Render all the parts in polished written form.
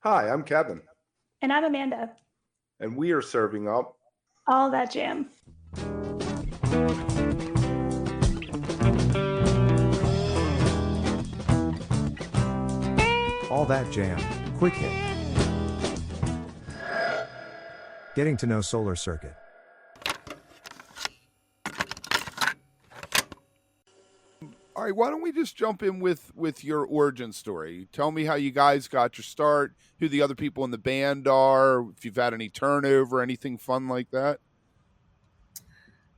Hi, I'm Kevin, And I'm Amanda. and we are serving up All that jam. All That Jam, Quick Hit. Getting to know Solar Circuit. All right, why don't we just jump in with your origin story? Tell me how you guys got your start, who the other people in the band are, if you've had any turnover, anything fun like that.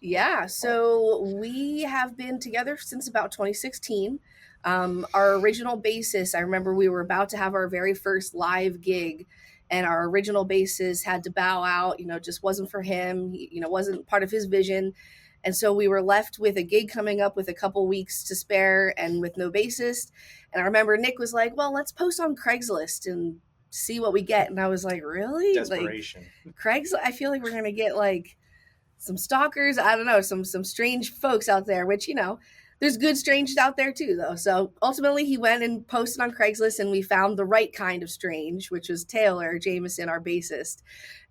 Yeah, so we have been together since about 2016. Our original bassist, I remember we were about to have our very first live gig, and our original bassist had to bow out. Just wasn't for him. Wasn't part of his vision, and so we were left with a gig coming up with a couple weeks to spare, and with no bassist. And I remember Nick was like, "Well, let's post on Craigslist and see what we get." And I was like, "Really? Desperation. Like Craigslist? I feel like we're gonna get like." Some stalkers, I don't know, some strange folks out there, which, there's good strange out there too, though. So ultimately he went and posted on Craigslist, and we found the right kind of strange, which was Taylor Jameson, our bassist.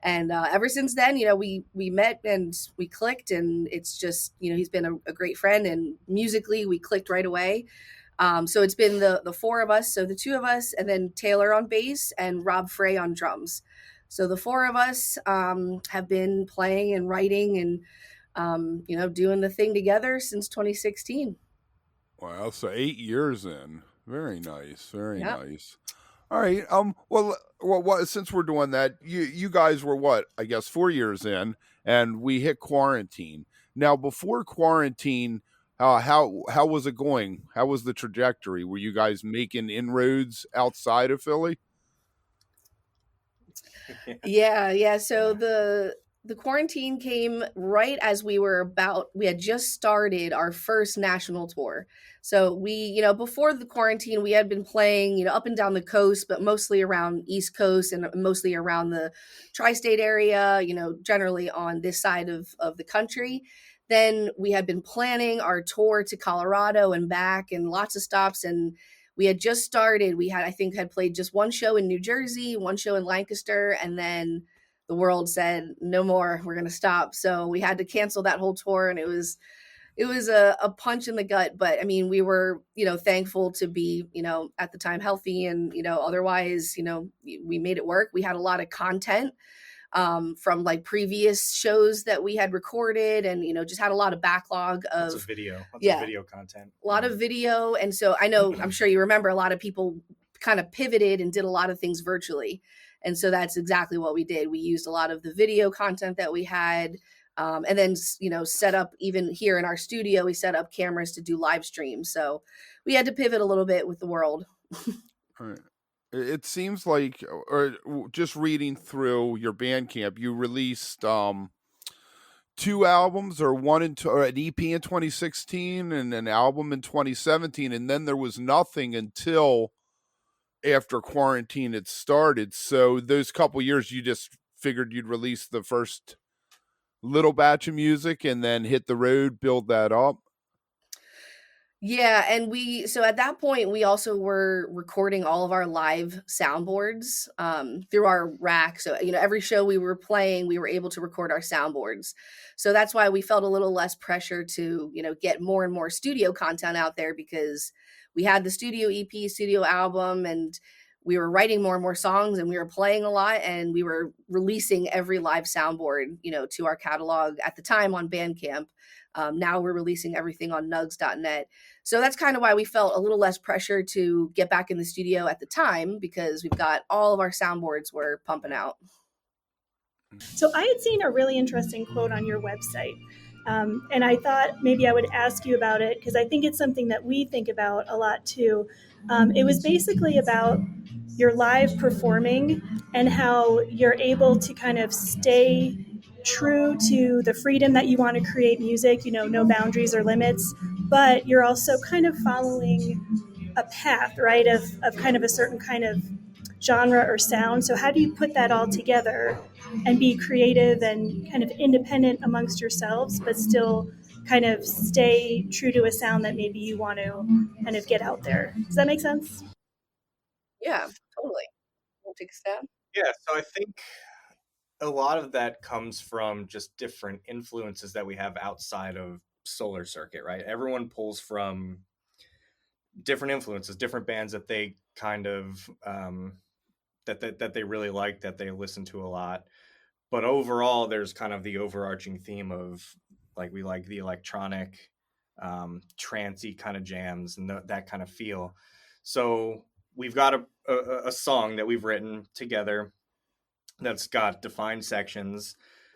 And ever since then, we met and we clicked, and it's just, he's been a great friend, and musically we clicked right away. So it's been the four of us, so the two of us, and then Taylor on bass and Rob Frey on drums. So the four of us have been playing and writing and doing the thing together since 2016. Wow, so 8 years in. Very nice, very Yep. nice. All right. Since we're doing that, you guys were what? I guess 4 years in, and we hit quarantine. Now, before quarantine, how was it going? How was the trajectory? Were you guys making inroads outside of Philly? Yeah. So the quarantine came right as we had just started our first national tour. So before the quarantine, we had been playing, up and down the coast, but mostly around East Coast and mostly around the tri-state area, generally on this side of the country. Then we had been planning our tour to Colorado and back, and lots of stops, and we had just started. I think, had played just one show in New Jersey, one show in Lancaster, and then the world said, no more, we're going to stop. So we had to cancel that whole tour, and it was a punch in the gut. But I mean, we were, thankful to be, at the time healthy, and, otherwise, we made it work. We had a lot of content from like previous shows that we had recorded, and just had a lot of backlog of Lots of video content, a lot of video. And so I'm sure you remember, a lot of people kind of pivoted and did a lot of things virtually, and so that's exactly what we did. We used a lot of the video content that we had, and then set up, even here in our studio, we set up cameras to do live streams. So we had to pivot a little bit with the world. All right. It seems like, or just reading through your Bandcamp, you released two albums, or or an EP in 2016 and an album in 2017, and then there was nothing until after quarantine had started. So those couple years, you just figured you'd release the first little batch of music and then hit the road, build that up. Yeah, and so at that point, we also were recording all of our live soundboards through our rack. So, every show we were playing, we were able to record our soundboards. So that's why we felt a little less pressure to, get more and more studio content out there, because we had the studio EP, studio album, and we were writing more and more songs, and we were playing a lot, and we were releasing every live soundboard, to our catalog at the time on Bandcamp. Now we're releasing everything on nugs.net. So that's kind of why we felt a little less pressure to get back in the studio at the time, because we've got all of our soundboards we're pumping out. So I had seen a really interesting quote on your website. And I thought maybe I would ask you about it, because I think it's something that we think about a lot too. It was basically about your live performing and how you're able to kind of stay true to the freedom that you want to create music, no boundaries or limits, but you're also kind of following a path, right, of kind of a certain kind of genre or sound. So how do you put that all together and be creative and kind of independent amongst yourselves, but still kind of stay true to a sound that maybe you want to kind of get out there? Does that make sense? Yeah, totally. take a stab? Yeah, so I think a lot of that comes from just different influences that we have outside of Solar Circuit, right? Everyone pulls from different influences, different bands that they kind of that they really like, that they listen to a lot. But overall, there's kind of the overarching theme of like we like the electronic, trancey kind of jams and that kind of feel. So we've got a song that we've written together that's got defined sections,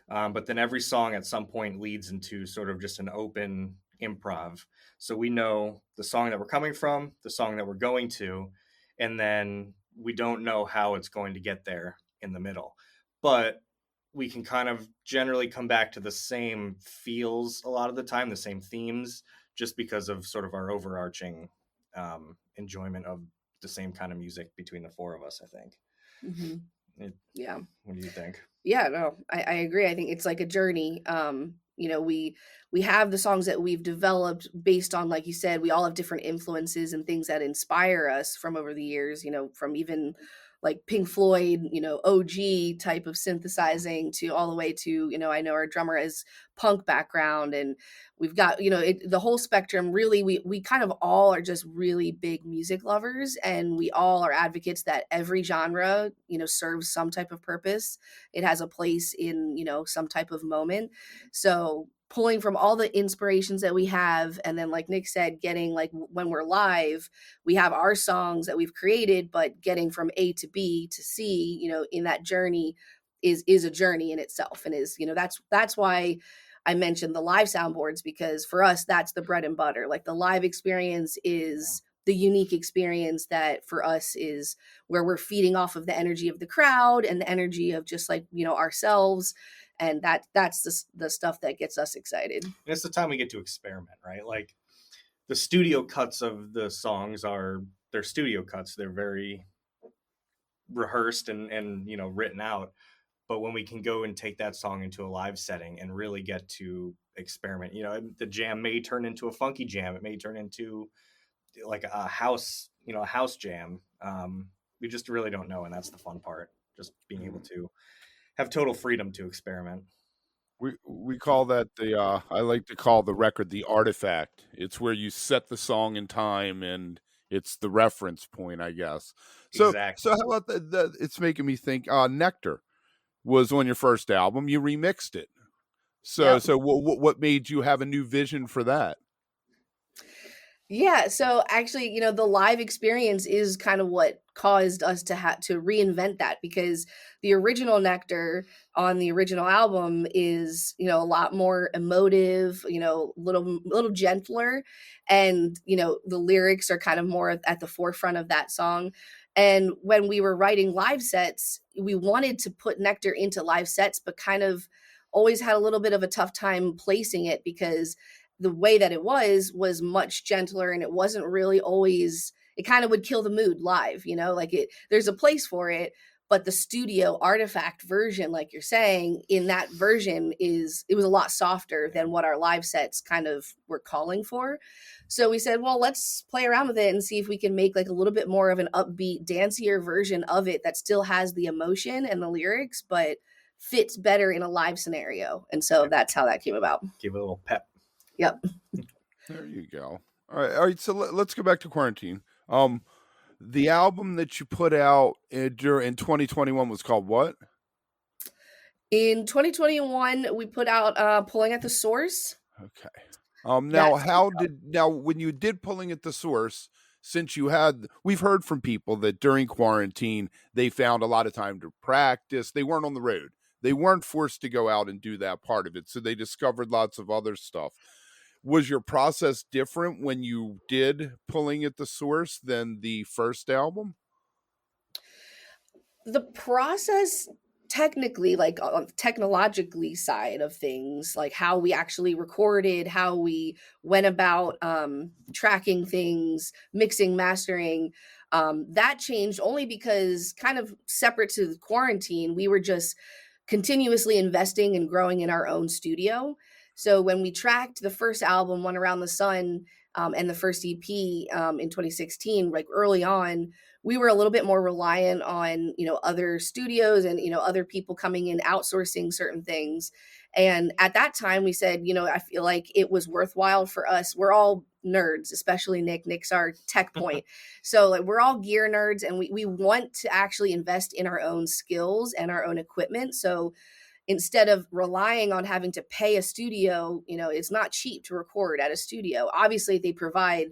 but then every song at some point leads into sort of just an open improv. So we know the song that we're coming from, the song that we're going to, and then we don't know how it's going to get there in the middle. But we can kind of generally come back to the same feels a lot of the time, the same themes, just because of sort of our overarching enjoyment of the same kind of music between the four of us, I think. Mm-hmm. Yeah. What do you think? Yeah, no, I agree. I think it's like a journey. We have the songs that we've developed based on, like you said, we all have different influences and things that inspire us from over the years, from even like Pink Floyd, OG type of synthesizing to all the way to, I know our drummer has punk background, and we've got, the whole spectrum. Really, we kind of all are just really big music lovers, and we all are advocates that every genre, serves some type of purpose. It has a place in, some type of moment. So pulling from all the inspirations that we have, and then like Nick said, getting like when we're live, we have our songs that we've created, but getting from A to B to C, in that journey is a journey in itself, and is, that's why I mentioned the live soundboards, because for us that's the bread and butter. Like the live experience is the unique experience that for us is where we're feeding off of the energy of the crowd and the energy of just like, ourselves. And that's the stuff that gets us excited. And it's the time we get to experiment, right? Like the studio cuts of the songs they're studio cuts. They're very rehearsed and written out. But when we can go and take that song into a live setting and really get to experiment, the jam may turn into a funky jam. It may turn into like a house jam. We just really don't know. And that's the fun part, just being able to have total freedom to experiment. We call that I like to call the record the artifact. It's where you set the song in time, and it's the reference point, I guess. So Exactly. so how about it's making me think. Nectar was on your first album. You remixed it. So Yep. so what made you have a new vision for that? Yeah, so actually, the live experience is kind of what caused us to have to reinvent that, because the original on the original album is, a lot more emotive, little gentler, and the lyrics are kind of more at the forefront of that song. And when we were writing live sets, we wanted to put Nectar into live sets, but kind of always had a little bit of a tough time placing it, because the way that it was much gentler, and it wasn't really always, it kind of would kill the mood live, there's a place for it, but the studio artifact version, like you're saying, in that version it was a lot softer than what our live sets kind of were calling for. So we said, well, let's play around with it and see if we can make like a little bit more of an upbeat, dancier version of it that still has the emotion and the lyrics, but fits better in a live scenario. And so that's how that came about. Give it a little pep. Yep. There you go. All right. So let's go back to Quarantine. The album that you put out in 2021 was called what? In 2021, we put out Pulling at the Source. Okay. Now when you did Pulling at the Source, since we've heard from people that during quarantine they found a lot of time to practice. They weren't on the road. They weren't forced to go out and do that part of it. So they discovered lots of other stuff. Was your process different when you did Pulling at the Source than the first album? The process, technically, like technologically side of things, like how we actually recorded, how we went about tracking things, mixing, mastering, that changed only because, kind of separate to the quarantine, we were just continuously investing and growing in our own studio. So when we tracked the first album, One Around the Sun, and the first EP in 2016, like early on, we were a little bit more reliant on, other studios and, other people coming in, outsourcing certain things. And at that time we said, I feel like it was worthwhile for us. We're all nerds, especially Nick. Nick's our tech point. So like we're all gear nerds, and we want to actually invest in our own skills and our own equipment. So instead of relying on having to pay a studio, it's not cheap to record at a studio. Obviously they provide,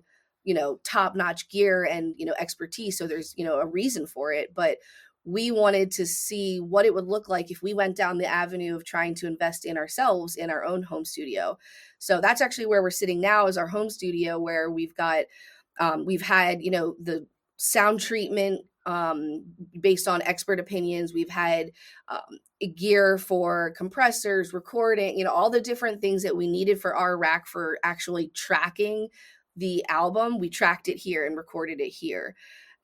top-notch gear and, expertise. So there's, a reason for it. But we wanted to see what it would look like if we went down the avenue of trying to invest in ourselves in our own home studio. So that's actually where we're sitting now, is our home studio, where we've got, we've had, the sound treatment based on expert opinions. We've had gear for compressors, recording, all the different things that we needed for our rack for actually tracking the album. We tracked it here and recorded it here.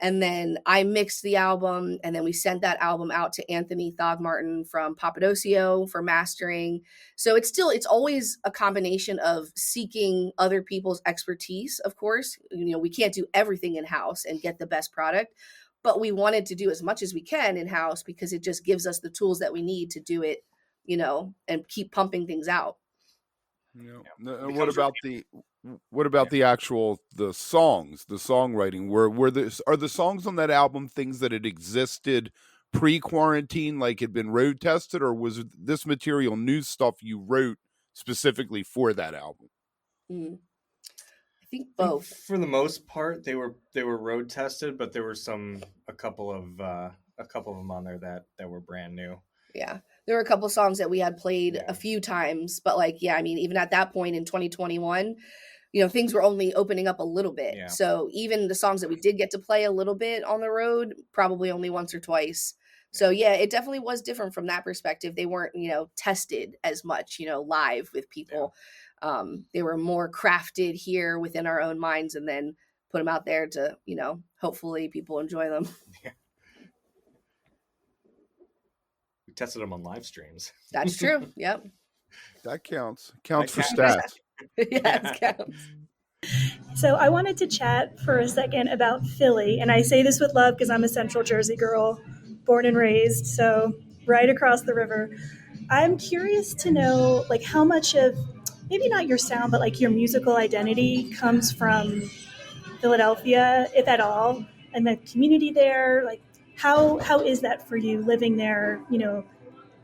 And then I mixed the album, and then we sent that album out to Anthony Thogmartin from Papadosio for mastering. So it's always a combination of seeking other people's expertise. Of course, we can't do everything in-house and get the best product, but we wanted to do as much as we can in-house because it just gives us the tools that we need to do it, and keep pumping things out. What about the actual the songs, the songwriting? Are the songs on that album things that had existed pre-quarantine, like had been road tested, or was this material new stuff you wrote specifically for that album? I think both. For the most part, they were road tested, but there were a couple of them on there that were brand new. Yeah. There were a couple songs that we had played a few times, but even at that point in 2021, things were only opening up a little bit. Yeah. So even the songs that we did get to play a little bit on the road, probably only once or twice. So it definitely was different from that perspective. They weren't, tested as much, live with people. Yeah. They were more crafted here within our own minds, and then put them out there to, hopefully people enjoy them. Yeah. We tested them on live streams. That's true. Yep. That counts. Counts for stats. Yes, counts. So I wanted to chat for a second about Philly, and I say this with love because I'm a Central Jersey girl, born and raised, so right across the river. I'm curious to know, like, how much of, maybe not your sound, but like your musical identity comes from Philadelphia, if at all, and the community there. Like, how is that for you, living there,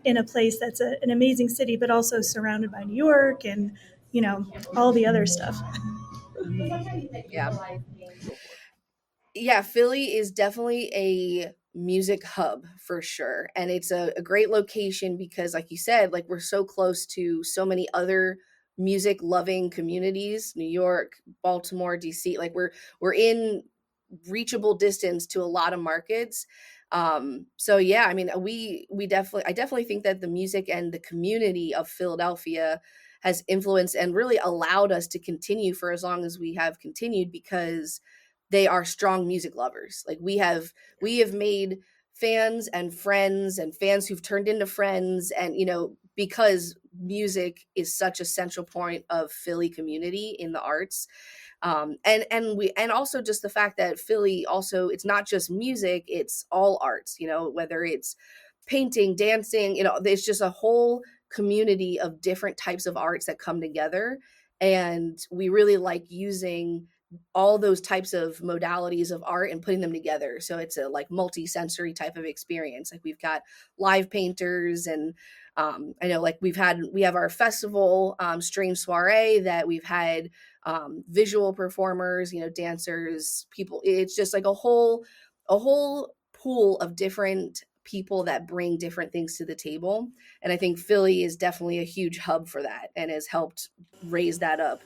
in a place that's an amazing city, but also surrounded by New York and, all the other stuff? Yeah, Philly is definitely a music hub for sure. And it's a great location because, like you said, like we're so close to so many other music loving communities, New York, Baltimore, DC. Like we're in reachable distance to a lot of markets. So yeah, I mean, I definitely think that the music and the community of Philadelphia has influenced and really allowed us to continue for as long as we have continued, because they are strong music lovers. Like we have made fans and friends and fans who've turned into friends, and because music is such a central point of Philly community in the arts. And also just the fact that Philly also, it's not just music, it's all arts, whether it's painting, dancing, there's just a whole community of different types of arts that come together. And we really like using all those types of modalities of art and putting them together. So it's a like multi-sensory type of experience. Like we've got live painters, and I know like we have our festival, Strange Soiree, that we've had visual performers, dancers, people. It's just like a whole pool of different people that bring different things to the table. And I think Philly is definitely a huge hub for that and has helped raise that up.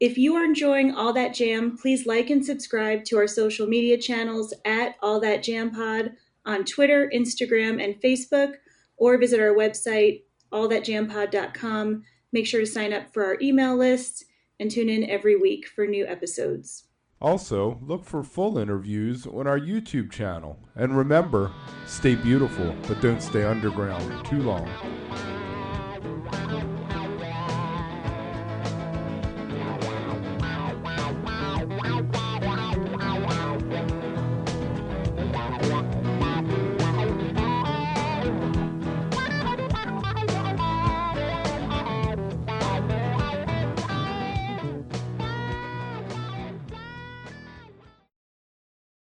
If you are enjoying All That Jam, please like and subscribe to our social media channels at All That Jam Pod on Twitter, Instagram, and Facebook, or visit our website, allthatjampod.com. Make sure to sign up for our email list and tune in every week for new episodes. Also, look for full interviews on our YouTube channel. And remember, stay beautiful, but don't stay underground too long.